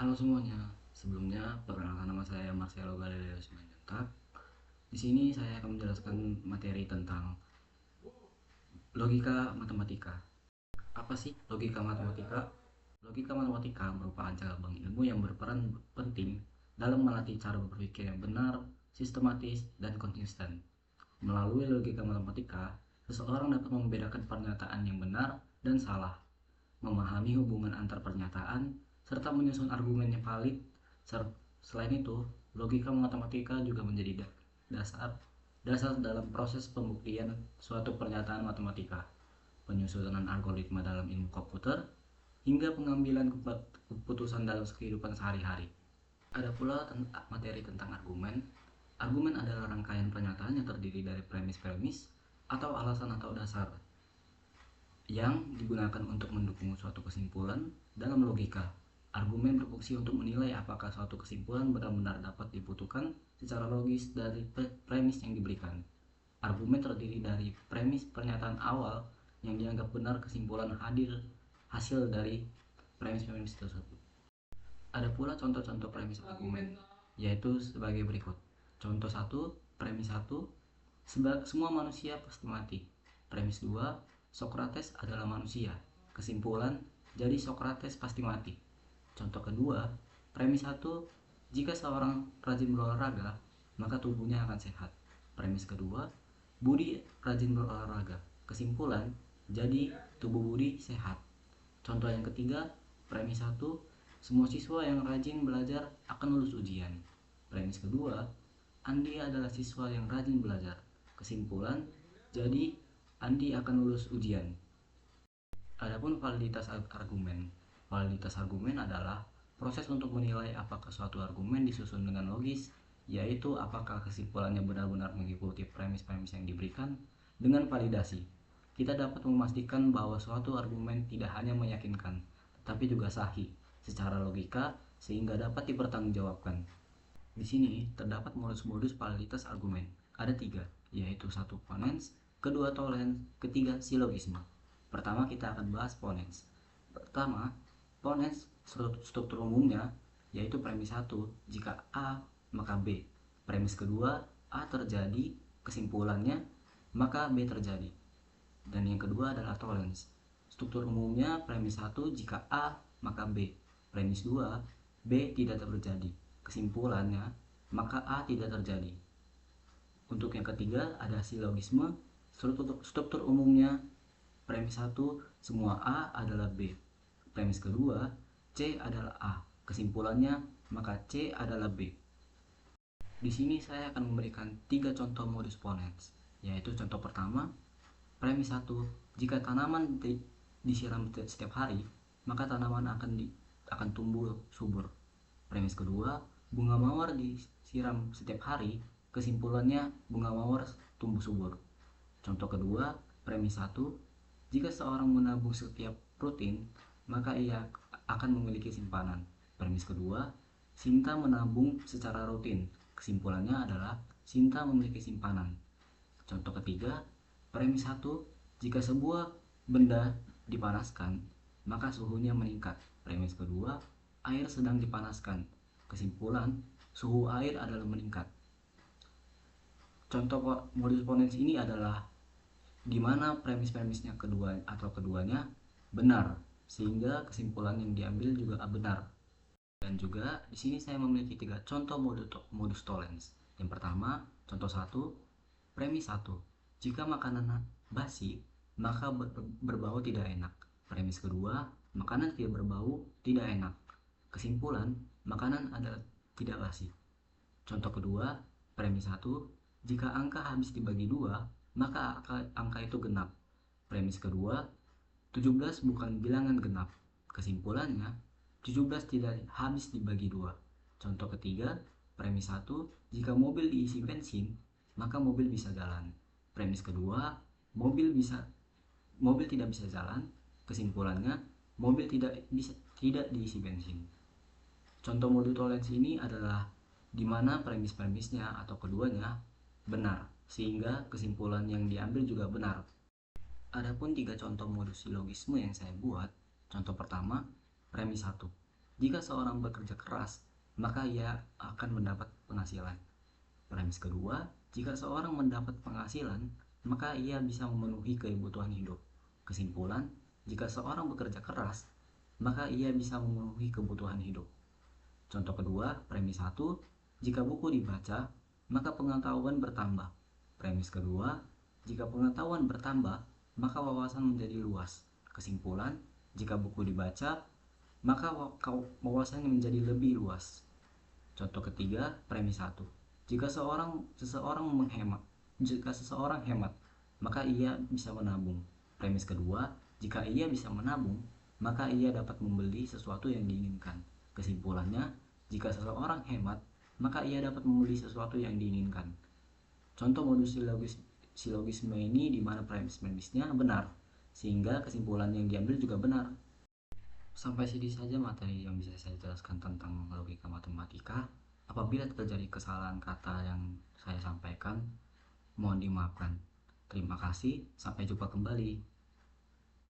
Halo semuanya, sebelumnya perkenalkan nama saya Marcelo Galileo Simanjuntak. Di sini saya akan menjelaskan materi tentang logika matematika. Apa sih logika matematika? Logika matematika merupakan cabang ilmu yang berperan penting dalam melatih cara berpikir yang benar, sistematis, dan konsisten. Melalui logika matematika, seseorang dapat membedakan pernyataan yang benar dan salah, memahami hubungan antar pernyataan, serta menyusun argumen yang valid. Selain itu, logika matematika juga menjadi dasar dasar dalam proses pembuktian suatu pernyataan matematika, penyusunan algoritma dalam ilmu komputer, hingga pengambilan keputusan dalam kehidupan sehari-hari. Ada pula materi tentang argumen. Argumen adalah rangkaian pernyataan yang terdiri dari premis-premis atau alasan atau dasar yang digunakan untuk mendukung suatu kesimpulan. Dalam logika, argumen berfungsi untuk menilai apakah suatu kesimpulan benar-benar dapat dibutuhkan secara logis dari premis yang diberikan. Argumen terdiri dari premis pernyataan awal yang dianggap benar, kesimpulan hasil dari premis-premis tersebut. Ada pula contoh-contoh premis argumen, yaitu sebagai berikut. Contoh 1, premis 1, semua manusia pasti mati. Premis 2, Socrates adalah manusia. Kesimpulan, jadi Socrates pasti mati. Contoh kedua, premis 1, jika seorang rajin berolahraga, maka tubuhnya akan sehat. Premis kedua, Budi rajin berolahraga. Kesimpulan, jadi tubuh Budi sehat. Contoh yang ketiga, premis 1, semua siswa yang rajin belajar akan lulus ujian. Premis kedua, Andi adalah siswa yang rajin belajar. Kesimpulan, jadi Andi akan lulus ujian. Adapun validitas argumen. Validitas argumen adalah proses untuk menilai apakah suatu argumen disusun dengan logis, yaitu apakah kesimpulannya benar-benar mengikuti premis-premis yang diberikan. Dengan validasi, kita dapat memastikan bahwa suatu argumen tidak hanya meyakinkan, tetapi juga sahih secara logika sehingga dapat dipertanggungjawabkan. Di sini terdapat modus-modus validitas argumen. Ada 3, yaitu 1, ponens, kedua, tolens, ketiga, silogisme. Pertama kita akan bahas ponens. Pertama, ponens struktur umumnya yaitu premis 1, jika A maka B. Premis kedua, A terjadi, kesimpulannya maka B terjadi. Dan yang kedua adalah tolens. Struktur umumnya premis 1, jika A maka B. Premis 2, B tidak terjadi, kesimpulannya maka A tidak terjadi. Untuk yang ketiga ada silogisme. Struktur umumnya premis 1, semua A adalah B. Premis kedua, C adalah A. Kesimpulannya maka C adalah B. Di sini saya akan memberikan 3 contoh modus ponens, yaitu contoh pertama, premis 1, jika tanaman disiram setiap hari, maka tanaman akan tumbuh subur. Premis kedua, bunga mawar disiram setiap hari, kesimpulannya bunga mawar tumbuh subur. Contoh kedua, premis 1, jika seorang menabung setiap rutin, maka ia akan memiliki simpanan. Premis kedua, Sinta menabung secara rutin, kesimpulannya adalah Sinta memiliki simpanan. Contoh ketiga, premis 1, jika sebuah benda dipanaskan, maka suhunya meningkat. Premis kedua, air sedang dipanaskan, kesimpulan suhu air adalah meningkat. Contoh modus ponens ini adalah di mana premis-premisnya keduanya benar, sehingga kesimpulan yang diambil juga benar. Dan juga di sini saya memiliki 3 contoh modus tolens. Yang pertama, contoh 1, premis 1, jika makanan basi maka berbau tidak enak. Premis kedua, makanan tidak berbau tidak enak, kesimpulan makanan adalah tidak basi. Contoh kedua, premis 1, jika angka habis dibagi 2 maka angka itu genap. Premis kedua, 17 bukan bilangan genap, kesimpulannya 17 tidak habis dibagi 2. Contoh ketiga, premis 1, jika mobil diisi bensin maka mobil bisa jalan. Premis kedua, mobil tidak bisa jalan, kesimpulannya mobil tidak diisi bensin. Contoh modus tolens ini adalah di mana premis-premisnya atau keduanya benar, sehingga kesimpulan yang diambil juga benar. Adapun 3 contoh modus silogisme yang saya buat. Contoh pertama, premis 1, Jika seorang bekerja keras, maka ia akan mendapat penghasilan. Premis kedua, jika seorang mendapat penghasilan, maka ia bisa memenuhi kebutuhan hidup. Kesimpulan, jika seorang bekerja keras, maka ia bisa memenuhi kebutuhan hidup. Contoh kedua, premis 1, jika buku dibaca, maka pengetahuan bertambah. Premis kedua, jika pengetahuan bertambah, maka wawasan menjadi luas. Kesimpulan, jika buku dibaca, maka wawasan menjadi lebih luas. Contoh ketiga, premis 1. Jika seseorang hemat, maka ia bisa menabung. Premis kedua, jika ia bisa menabung, maka ia dapat membeli sesuatu yang diinginkan. Kesimpulannya, jika seseorang hemat, maka ia dapat membeli sesuatu yang diinginkan. Contoh modus silogisme ini di mana premis-premisnya benar, sehingga kesimpulan yang diambil juga benar. Sampai sini saja materi yang bisa saya jelaskan tentang logika matematika. Apabila terjadi kesalahan kata yang saya sampaikan, mohon dimaafkan. Terima kasih, sampai jumpa kembali.